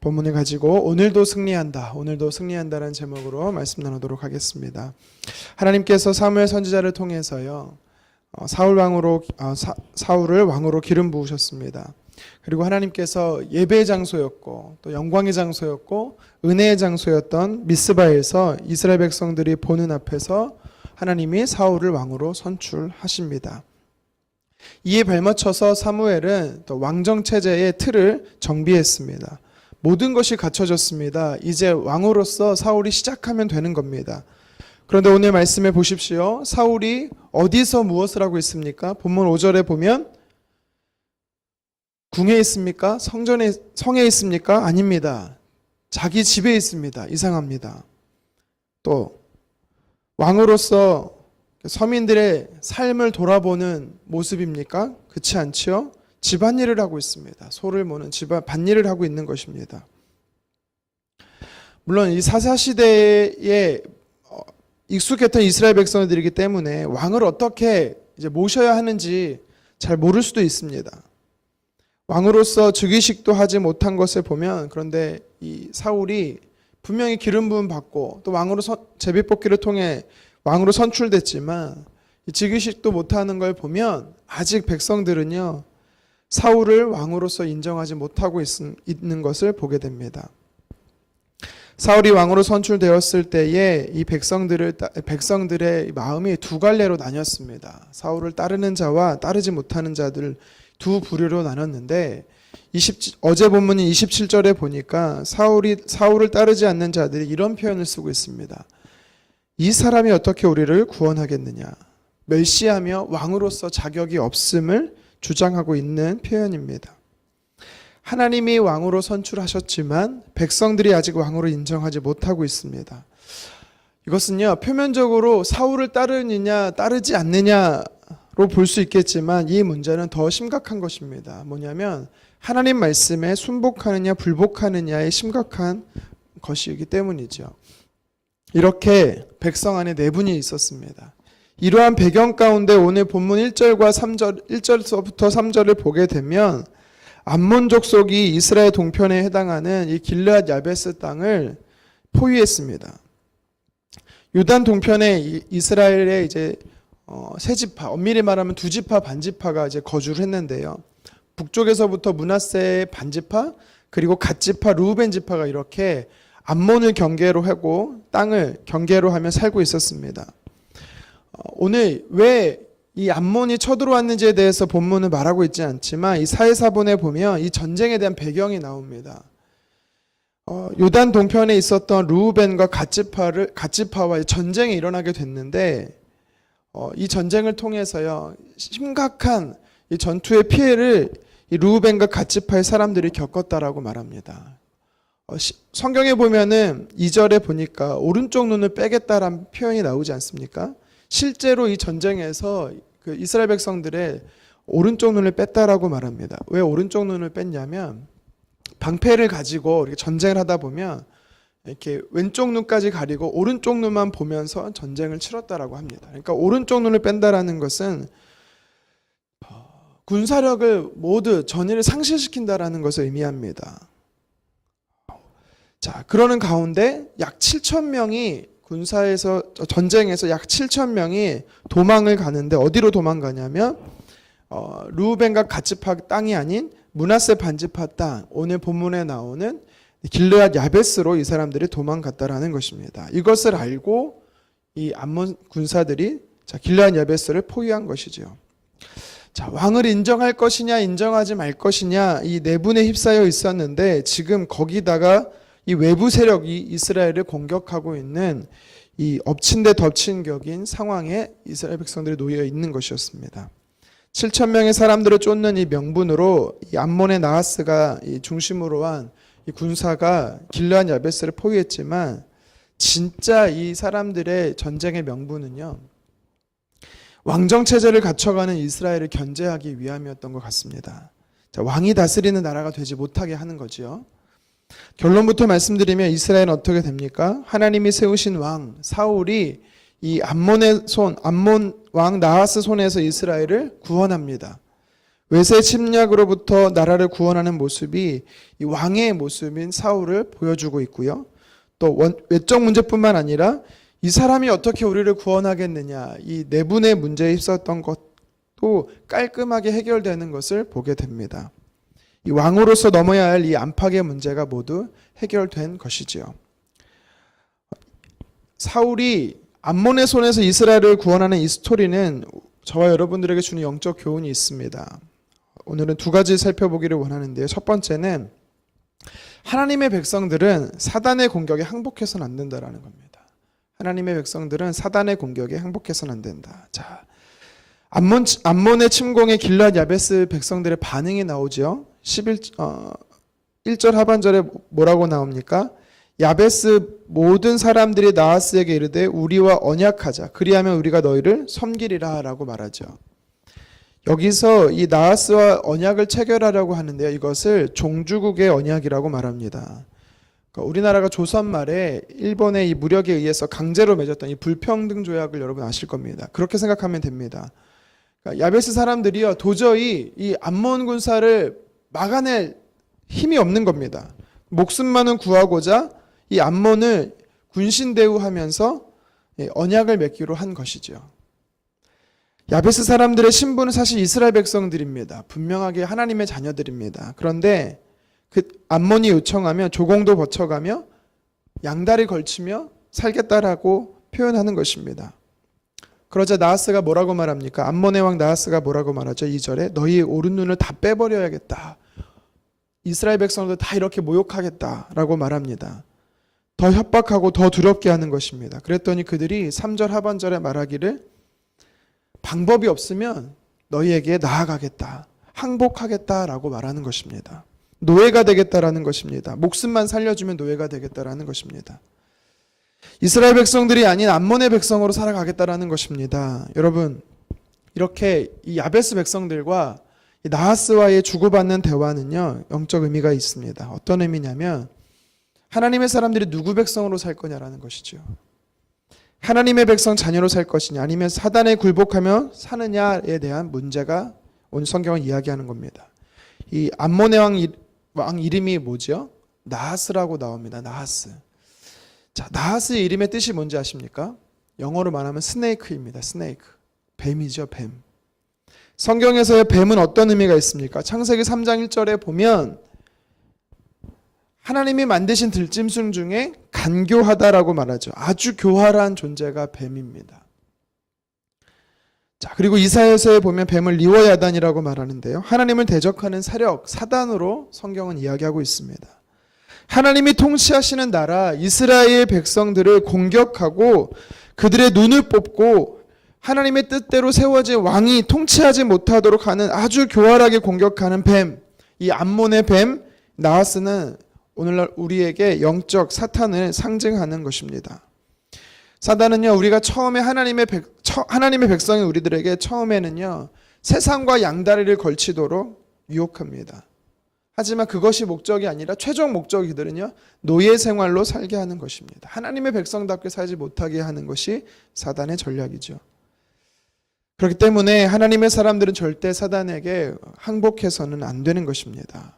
본문을 가지고 오늘도 승리한다라는 제목으로 말씀 나누도록 하겠습니다. 하나님께서 사무엘 선지자를 통해서요 사울을 왕으로 기름 부으셨습니다. 그리고 하나님께서 예배의 장소였고 또 영광의 장소였고 은혜의 장소였던 미스바에서 이스라엘 백성들이 보는 앞에서 하나님이 사울을 왕으로 선출하십니다. 이에 발맞춰서 사무엘은 또 왕정 체제의 틀을 정비했습니다. 모든 것이 갖춰졌습니다. 이제 왕으로서 사울이 시작하면 되는 겁니다. 그런데 오늘 말씀에 보십시오. 사울이 어디서 무엇을 하고 있습니까? 본문 5절에 보면 궁에 있습니까? 성에 있습니까? 아닙니다. 자기 집에 있습니다. 이상합니다. 또 왕으로서 서민들의 삶을 돌아보는 모습입니까? 그렇지 않지요? 집안일을 하고 있습니다. 소를 모는 밭일을 하고 있는 것입니다. 물론 이 사사시대에 익숙했던 이스라엘 백성들이기 때문에 왕을 어떻게 이제 모셔야 하는지 잘 모를 수도 있습니다. 왕으로서 즉위식도 하지 못한 것을 보면 그런데 이 사울이 분명히 기름 부음 받고 또 왕으로 제비뽑기를 통해 왕으로 선출됐지만 이 즉위식도 못하는 걸 보면 아직 백성들은요 사울을 왕으로서 인정하지 못하고 있는 것을 보게 됩니다. 사울이 왕으로 선출되었을 때에 이 백성들의 마음이 두 갈래로 나뉘었습니다. 사울을 따르는 자와 따르지 못하는 자들 두 부류로 나눴는데 어제 본문인 27절에 보니까 사울을 따르지 않는 자들이 이런 표현을 쓰고 있습니다. 이 사람이 어떻게 우리를 구원하겠느냐. 멸시하며 왕으로서 자격이 없음을 주장하고 있는 표현입니다. 하나님이 왕으로 선출하셨지만 백성들이 아직 왕으로 인정하지 못하고 있습니다. 이것은요 표면적으로 사울을 따르느냐 따르지 않느냐로 볼 수 있겠지만 이 문제는 더 심각한 것입니다. 뭐냐면 하나님 말씀에 순복하느냐 불복하느냐의 심각한 것이기 때문이죠. 이렇게 백성 안에 내분이 있었습니다. 이러한 배경 가운데 오늘 본문 1절과 3절, 1절부터 3절을 보게 되면 암몬 족속이 이스라엘 동편에 해당하는 이 길르앗 야베스 땅을 포위했습니다. 요단 동편에 이스라엘의 이제 세 지파, 엄밀히 말하면 두 지파 반지파가 이제 거주를 했는데요. 북쪽에서부터 므낫세의 반지파 그리고 갓지파 르우벤 지파가 이렇게 암몬을 경계로 하고 땅을 경계로 하며 살고 있었습니다. 오늘 왜 이 암몬이 쳐들어왔는지에 대해서 본문은 말하고 있지 않지만 이 사해사본에 보면 이 전쟁에 대한 배경이 나옵니다. 요단 동편에 있었던 르우벤과 갓지파와 전쟁이 일어나게 됐는데 이 전쟁을 통해서요 심각한 이 전투의 피해를 이 르우벤과 갓지파의 사람들이 겪었다라고 말합니다. 성경에 보면은 2절에 보니까 오른쪽 눈을 빼겠다라는 표현이 나오지 않습니까? 실제로 이 전쟁에서 그 이스라엘 백성들의 오른쪽 눈을 뺐다라고 말합니다. 왜 오른쪽 눈을 뺐냐면 방패를 가지고 이렇게 전쟁을 하다 보면 이렇게 왼쪽 눈까지 가리고 오른쪽 눈만 보면서 전쟁을 치렀다라고 합니다. 그러니까 오른쪽 눈을 뺀다라는 것은 군사력을 모두 전의를 상실시킨다라는 것을 의미합니다. 자, 그러는 가운데 약 7,000명이 전쟁에서 약 7,000명이 도망을 가는데 어디로 도망가냐면 르우벤과 갓지파 땅이 아닌 므낫세 반지파 땅, 오늘 본문에 나오는 길르앗 야베스로 이 사람들이 도망갔다라는 것입니다. 이것을 알고 이 암몬 군사들이 길르앗 야베스를 포위한 것이죠. 자, 왕을 인정할 것이냐 인정하지 말 것이냐 이 내분에 휩싸여 있었는데 지금 거기다가 이 외부 세력이 이스라엘을 공격하고 있는 이 엎친 데 덮친 격인 상황에 이스라엘 백성들이 놓여 있는 것이었습니다. 7,000명의 사람들을 쫓는 이 명분으로 이 암몬의 나하스가 이 중심으로 한 이 군사가 길르앗 야베스를 포위했지만 진짜 이 사람들의 전쟁의 명분은요 왕정 체제를 갖춰가는 이스라엘을 견제하기 위함이었던 것 같습니다. 자, 왕이 다스리는 나라가 되지 못하게 하는 거지요. 결론부터 말씀드리면 이스라엘은 어떻게 됩니까? 하나님이 세우신 왕 사울이 이 암몬 왕 나하스 손에서 이스라엘을 구원합니다. 외세 침략으로부터 나라를 구원하는 모습이 이 왕의 모습인 사울을 보여주고 있고요. 또 외적 문제뿐만 아니라 이 사람이 어떻게 우리를 구원하겠느냐, 이 내분의 문제에 있었던 것도 깔끔하게 해결되는 것을 보게 됩니다. 이 왕으로서 넘어야 할 이 안팎의 문제가 모두 해결된 것이지요. 사울이 암몬의 손에서 이스라엘을 구원하는 이 스토리는 저와 여러분들에게 주는 영적 교훈이 있습니다. 오늘은 두 가지 살펴보기를 원하는데요. 첫 번째는 하나님의 백성들은 사단의 공격에 항복해서는 안 된다라는 겁니다. 하나님의 백성들은 사단의 공격에 항복해서는 안 된다. 자, 암몬의 침공에 길앗 야베스 백성들의 반응이 나오죠. 1절 하반절에 뭐라고 나옵니까? 야베스 모든 사람들이 나하스에게 이르되 우리와 언약하자. 그리하면 우리가 너희를 섬기리라 라고 말하죠. 여기서 이 나하스와 언약을 체결하려고 하는데요. 이것을 종주국의 언약이라고 말합니다. 그러니까 우리나라가 조선 말에 일본의 이 무력에 의해서 강제로 맺었던 이 불평등 조약을 여러분 아실 겁니다. 그렇게 생각하면 됩니다. 그러니까 야베스 사람들이요 도저히 이 암몬 군사를 막아낼 힘이 없는 겁니다. 목숨만은 구하고자 이 암몬을 군신 대우하면서 언약을 맺기로 한 것이죠. 야베스 사람들의 신분은 사실 이스라엘 백성들입니다. 분명하게 하나님의 자녀들입니다. 그런데 그 암몬이 요청하면 조공도 거쳐가며 양다리 걸치며 살겠다라고 표현하는 것입니다. 그러자 나하스가 뭐라고 말합니까? 암몬의 왕 나하스가 뭐라고 말하죠? 2절에 너희의 오른 눈을 다 빼버려야겠다. 이스라엘 백성들 다 이렇게 모욕하겠다라고 말합니다. 더 협박하고 더 두렵게 하는 것입니다. 그랬더니 그들이 3절 하반절에 말하기를 방법이 없으면 너희에게 나아가겠다. 항복하겠다라고 말하는 것입니다. 노예가 되겠다라는 것입니다. 목숨만 살려주면 노예가 되겠다라는 것입니다. 이스라엘 백성들이 아닌 암몬의 백성으로 살아가겠다라는 것입니다. 여러분, 이렇게 이 야베스 백성들과 이 나하스와의 주고받는 대화는요, 영적 의미가 있습니다. 어떤 의미냐면 하나님의 사람들이 누구 백성으로 살 거냐라는 것이죠. 하나님의 백성 자녀로 살 것이냐 아니면 사단에 굴복하며 사느냐에 대한 문제가 오늘 성경은 이야기하는 겁니다. 이 암몬의 왕 이름이 뭐죠? 나하스라고 나옵니다. 나하스. 자, 나하스의 이름의 뜻이 뭔지 아십니까? 영어로 말하면 스네이크입니다. 스네이크. 뱀이죠, 뱀. 성경에서의 뱀은 어떤 의미가 있습니까? 창세기 3장 1절에 보면 하나님이 만드신 들짐승 중에 간교하다라고 말하죠. 아주 교활한 존재가 뱀입니다. 자, 그리고 이사야서에 보면 뱀을 리워야단이라고 말하는데요. 하나님을 대적하는 세력, 사단으로 성경은 이야기하고 있습니다. 하나님이 통치하시는 나라 이스라엘 백성들을 공격하고 그들의 눈을 뽑고 하나님의 뜻대로 세워진 왕이 통치하지 못하도록 하는 아주 교활하게 공격하는 뱀, 이 암몬의 뱀 나하스는 오늘날 우리에게 영적 사탄을 상징하는 것입니다. 사단은요, 우리가 처음에 하나님의 백성인 우리들에게 처음에는요, 세상과 양다리를 걸치도록 유혹합니다. 하지만 그것이 목적이 아니라 최종 목적이 그들은요, 노예 생활로 살게 하는 것입니다. 하나님의 백성답게 살지 못하게 하는 것이 사단의 전략이죠. 그렇기 때문에 하나님의 사람들은 절대 사단에게 항복해서는 안 되는 것입니다.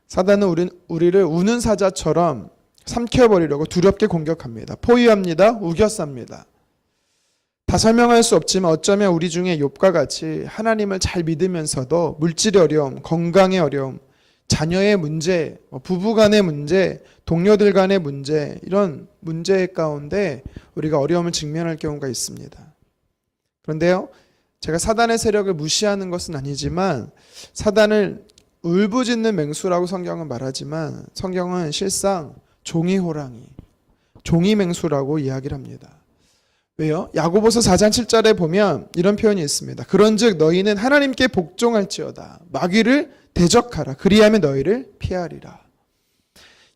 사단은 우리를 우는 사자처럼 삼켜버리려고 두렵게 공격합니다. 포위합니다. 우겨쌉니다. 다 설명할 수 없지만 어쩌면 우리 중에 욥과 같이 하나님을 잘 믿으면서도 물질의 어려움, 건강의 어려움, 자녀의 문제, 부부 간의 문제, 동료들 간의 문제, 이런 문제 가운데 우리가 어려움을 직면할 경우가 있습니다. 그런데요, 제가 사단의 세력을 무시하는 것은 아니지만 사단을 울부짖는 맹수라고 성경은 말하지만 성경은 실상 종이 호랑이, 종이 맹수라고 이야기를 합니다. 왜요? 야고보서 4장 7절에 보면 이런 표현이 있습니다. 그런즉 너희는 하나님께 복종할지어다. 마귀를 대적하라. 그리하면 너희를 피하리라.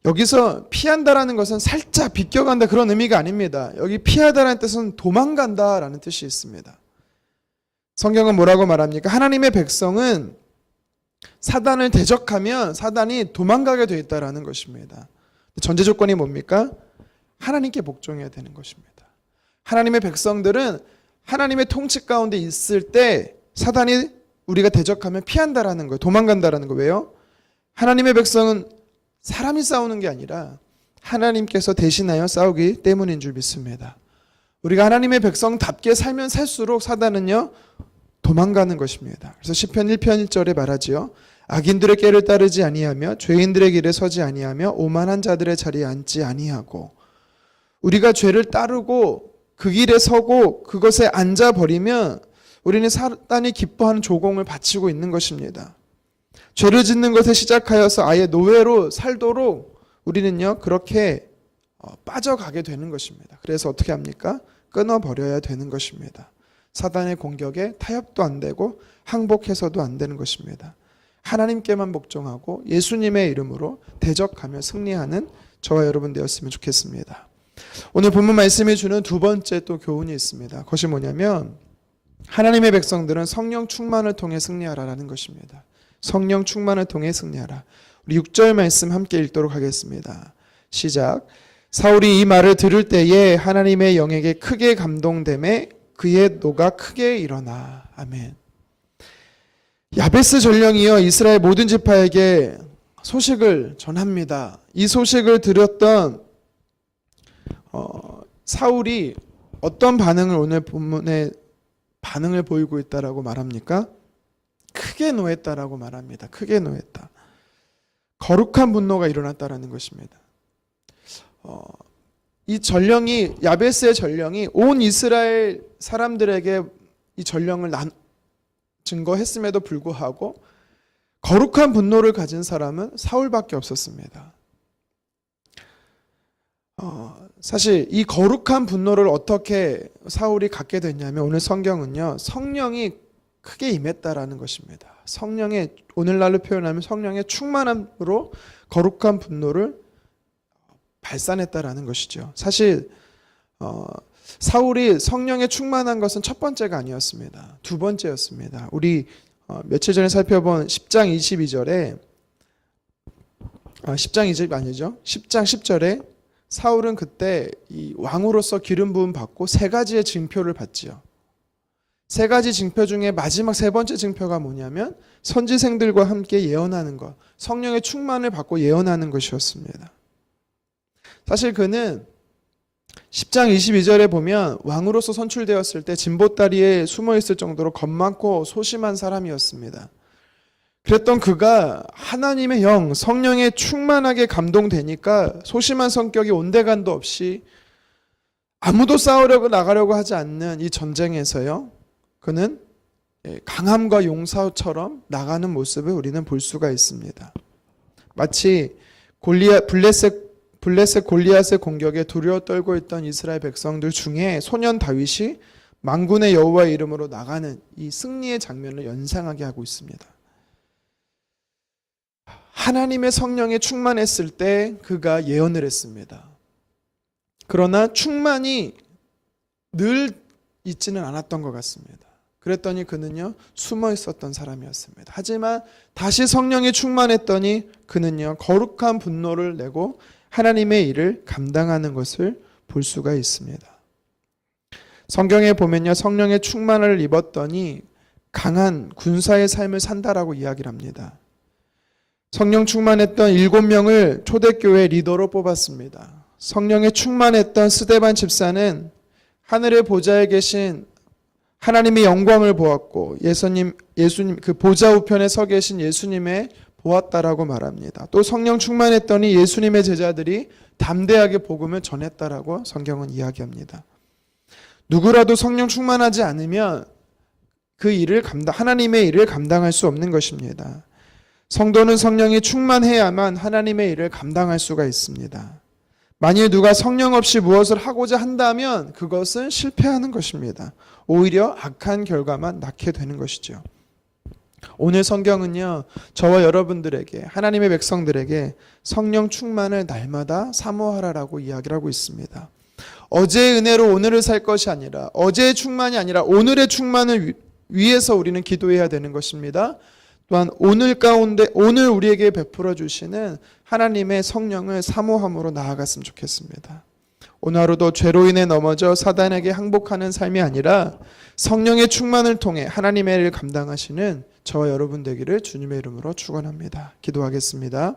여기서 피한다라는 것은 살짝 비껴간다 그런 의미가 아닙니다. 여기 피하다라는 뜻은 도망간다라는 뜻이 있습니다. 성경은 뭐라고 말합니까? 하나님의 백성은 사단을 대적하면 사단이 도망가게 되어 있다라는 것입니다. 전제 조건이 뭡니까? 하나님께 복종해야 되는 것입니다. 하나님의 백성들은 하나님의 통치 가운데 있을 때 사단이 우리가 대적하면 피한다라는 거예요. 도망간다라는 거예요. 왜요? 하나님의 백성은 사람이 싸우는 게 아니라 하나님께서 대신하여 싸우기 때문인 줄 믿습니다. 우리가 하나님의 백성답게 살면 살수록 사단은요 도망가는 것입니다. 그래서 시편 1편 1절에 말하지요. 악인들의 꾀를 따르지 아니하며 죄인들의 길에 서지 아니하며 오만한 자들의 자리에 앉지 아니하고, 우리가 죄를 따르고 그 길에 서고 그것에 앉아버리면 우리는 사단이 기뻐하는 조공을 바치고 있는 것입니다. 죄를 짓는 것에 시작하여서 아예 노예로 살도록 우리는요 그렇게 빠져가게 되는 것입니다. 그래서 어떻게 합니까? 끊어버려야 되는 것입니다. 사단의 공격에 타협도 안 되고 항복해서도 안 되는 것입니다. 하나님께만 복종하고 예수님의 이름으로 대적하며 승리하는 저와 여러분 되었으면 좋겠습니다. 오늘 본문 말씀이 주는 두 번째 또 교훈이 있습니다. 그것이 뭐냐면 하나님의 백성들은 성령 충만을 통해 승리하라라는 것입니다. 성령 충만을 통해 승리하라. 우리 6절 말씀 함께 읽도록 하겠습니다. 시작. 사울이 이 말을 들을 때에 하나님의 영에게 크게 감동되매 그의 노가 크게 일어나. 아멘. 야베스 전령이요 이스라엘 모든 지파에게 소식을 전합니다. 이 소식을 들었던 사울이 어떤 반응을 오늘 본문에 반응을 보이고 있다라고 말합니까? 크게 노했다라고 말합니다. 크게 노했다. 거룩한 분노가 일어났다라는 것입니다. 이 전령이 야베스의 전령이 온 이스라엘 사람들에게 이 전령을 증거했음에도 불구하고 거룩한 분노를 가진 사람은 사울밖에 없었습니다. 사실 이 거룩한 분노를 어떻게 사울이 갖게 됐냐면 오늘 성경은요 성령이 크게 임했다라는 것입니다. 성령의 오늘날로 표현하면 성령의 충만함으로 거룩한 분노를 발산했다라는 것이죠. 사실 사울이 성령에 충만한 것은 첫 번째가 아니었습니다. 두 번째였습니다. 우리 며칠 전에 살펴본 10장 22절에 10장 20 아니죠. 10장 10절에 사울은 그때 이 왕으로서 기름 부음 받고 세 가지의 징표를 받지요. 세 가지 징표 중에 마지막 세 번째 징표가 뭐냐면 선지생들과 함께 예언하는 것, 성령의 충만을 받고 예언하는 것이었습니다. 사실 그는 10장 22절에 보면 왕으로서 선출되었을 때 진보다리에 숨어있을 정도로 겁많고 소심한 사람이었습니다. 그랬던 그가 하나님의 영, 성령에 충만하게 감동되니까 소심한 성격이 온데간도 없이 아무도 싸우려고 나가려고 하지 않는 이 전쟁에서요. 그는 강함과 용사처럼 나가는 모습을 우리는 볼 수가 있습니다. 마치 블레셋 골리앗의 공격에 두려워 떨고 있던 이스라엘 백성들 중에 소년 다윗이 만군의 여호와의 이름으로 나가는 이 승리의 장면을 연상하게 하고 있습니다. 하나님의 성령에 충만했을 때 그가 예언을 했습니다. 그러나 충만이 늘 있지는 않았던 것 같습니다. 그랬더니 그는요 숨어 있었던 사람이었습니다. 하지만 다시 성령에 충만했더니 그는요 거룩한 분노를 내고 하나님의 일을 감당하는 것을 볼 수가 있습니다. 성경에 보면요 성령의 충만을 입었더니 강한 군사의 삶을 산다라고 이야기를 합니다. 성령 충만했던 7명을 초대교회 리더로 뽑았습니다. 성령에 충만했던 스데반 집사는 하늘의 보좌에 계신 하나님의 영광을 보았고 예수님 그 보좌 우편에 서 계신 예수님의 보았다라고 말합니다. 또 성령 충만했더니 예수님의 제자들이 담대하게 복음을 전했다라고 성경은 이야기합니다. 누구라도 성령 충만하지 않으면 그 일을 하나님의 일을 감당할 수 없는 것입니다. 성도는 성령이 충만해야만 하나님의 일을 감당할 수가 있습니다. 만일 누가 성령 없이 무엇을 하고자 한다면 그것은 실패하는 것입니다. 오히려 악한 결과만 낳게 되는 것이죠. 오늘 성경은요 저와 여러분들에게 하나님의 백성들에게 성령 충만을 날마다 사모하라라고 이야기를 하고 있습니다. 어제의 은혜로 오늘을 살 것이 아니라 어제의 충만이 아니라 오늘의 충만을 위해서 우리는 기도해야 되는 것입니다. 또한 오늘 가운데 오늘 우리에게 베풀어 주시는 하나님의 성령을 사모함으로 나아갔으면 좋겠습니다. 오늘 하루도 죄로 인해 넘어져 사단에게 항복하는 삶이 아니라 성령의 충만을 통해 하나님의 일을 감당하시는 저와 여러분 되기를 주님의 이름으로 축원합니다. 기도하겠습니다.